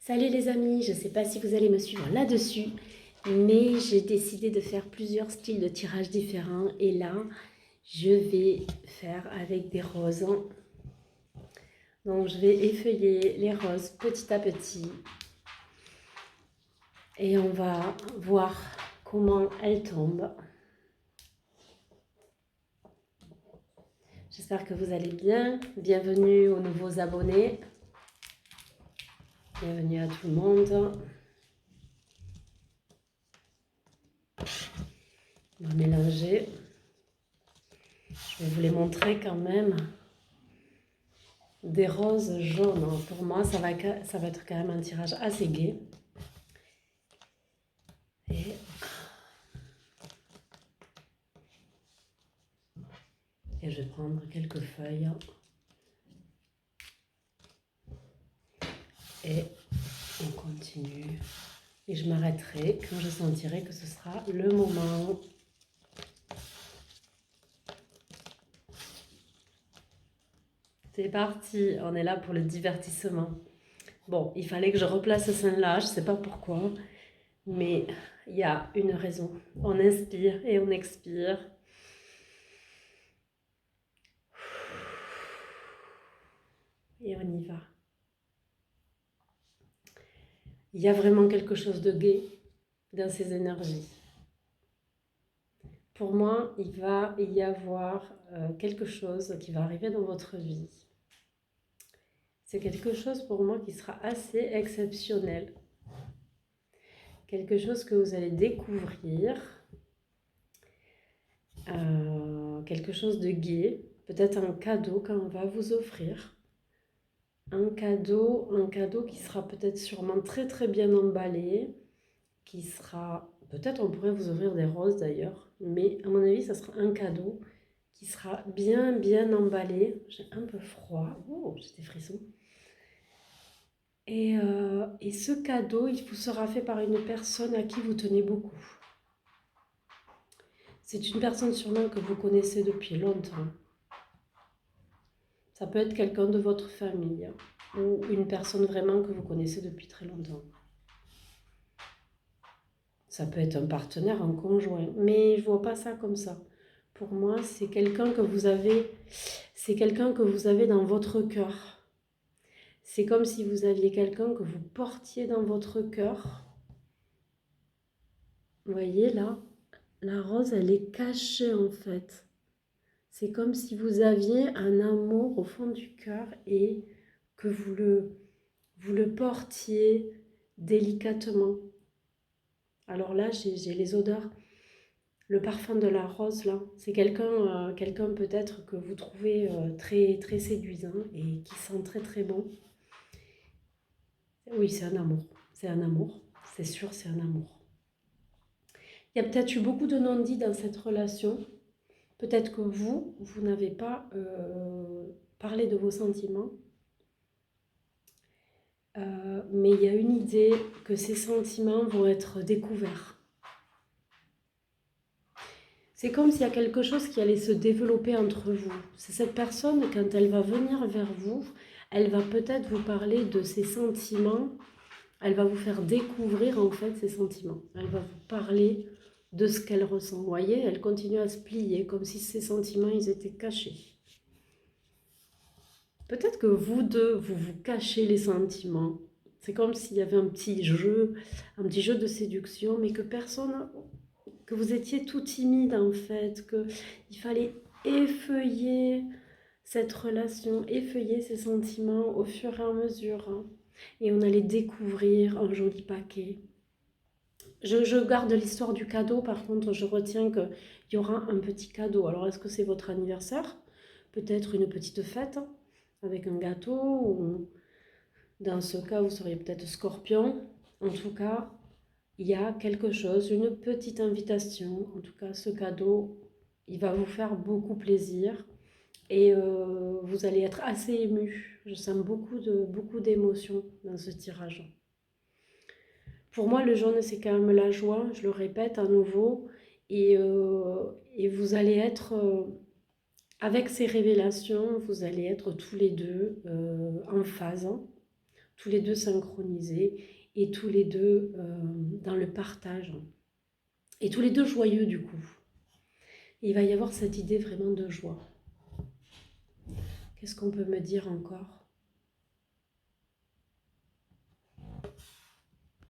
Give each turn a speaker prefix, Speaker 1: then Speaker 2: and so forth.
Speaker 1: Salut les amis, je ne sais pas si vous allez me suivre là-dessus, mais j'ai décidé de faire plusieurs styles de tirage différents et là, je vais faire avec des roses. Donc je vais effeuiller les roses petit à petit et on va voir comment elles tombent. J'espère que vous allez bien. Bienvenue aux nouveaux abonnés. Bienvenue à tout le monde. On va mélanger. Je vais vous les montrer quand même. Des roses jaunes. Pour moi, ça va être quand même un tirage assez gai. Et je vais prendre quelques feuilles. Et on continue. Et je m'arrêterai quand je sentirai que ce sera le moment. C'est parti, on est là pour le divertissement. Bon, il fallait que je replace celle-là, je ne sais pas pourquoi, mais il y a une raison. On inspire et on expire. Et on y va. Il y a vraiment quelque chose de gai dans ces énergies. Pour moi, il va y avoir quelque chose qui va arriver dans votre vie. C'est quelque chose pour moi qui sera assez exceptionnel. Quelque chose que vous allez découvrir. Quelque chose de gai. Peut-être un cadeau qu'on va vous offrir. Un cadeau qui sera peut-être sûrement très très bien emballé. Qui sera... Peut-être on pourrait vous offrir des roses d'ailleurs. Mais à mon avis, ça sera un cadeau qui sera bien bien emballé. J'ai un peu froid. Oh, j'ai des frissons. Et ce cadeau, il vous sera fait par une personne à qui vous tenez beaucoup. C'est une personne sûrement que vous connaissez depuis longtemps. Ça peut être quelqu'un de votre famille ou une personne vraiment que vous connaissez depuis très longtemps. Ça peut être un partenaire, un conjoint, mais je ne vois pas ça comme ça. Pour moi, c'est quelqu'un que vous avez, dans votre cœur. C'est comme si vous aviez quelqu'un que vous portiez dans votre cœur. Vous voyez là, la rose, elle est cachée en fait. C'est comme si vous aviez un amour au fond du cœur et que vous le portiez délicatement. Alors là, j'ai les odeurs. Le parfum de la rose, là, c'est quelqu'un peut-être que vous trouvez très, très séduisant et qui sent très, très bon. Oui, c'est un amour. C'est un amour. C'est sûr, c'est un amour. Il y a peut-être eu beaucoup de non-dits dans cette relation. Peut-être que vous n'avez pas parlé de vos sentiments. Mais il y a une idée que ces sentiments vont être découverts. C'est comme s'il y a quelque chose qui allait se développer entre vous. C'est cette personne, quand elle va venir vers vous, elle va peut-être vous parler de ses sentiments. Elle va vous faire découvrir en fait ses sentiments. Elle va vous parler de ce qu'elle ressent. Vous voyez, elle continue à se plier comme si ses sentiments ils étaient cachés. Peut-être que vous deux, vous vous cachez les sentiments. C'est comme s'il y avait un petit jeu de séduction, mais que personne, que vous étiez tout timide en fait, qu'il fallait effeuiller cette relation, effeuiller ces sentiments au fur et à mesure. Hein, et on allait découvrir un joli paquet. Je garde l'histoire du cadeau, par contre, je retiens qu'il y aura un petit cadeau. Alors, est-ce que c'est votre anniversaire? Peut-être une petite fête avec un gâteau ou dans ce cas, vous seriez peut-être Scorpion. En tout cas, il y a quelque chose, une petite invitation. En tout cas, ce cadeau, il va vous faire beaucoup plaisir et vous allez être assez ému. Je sens beaucoup d'émotions dans ce tirage. Pour moi, le jaune, c'est quand même la joie, je le répète à nouveau. Et vous allez être, avec ces révélations, vous allez être tous les deux en phase. tous les deux synchronisés et tous les deux dans le partage. Et tous les deux joyeux du coup. Et il va y avoir cette idée vraiment de joie. Qu'est-ce qu'on peut me dire encore ?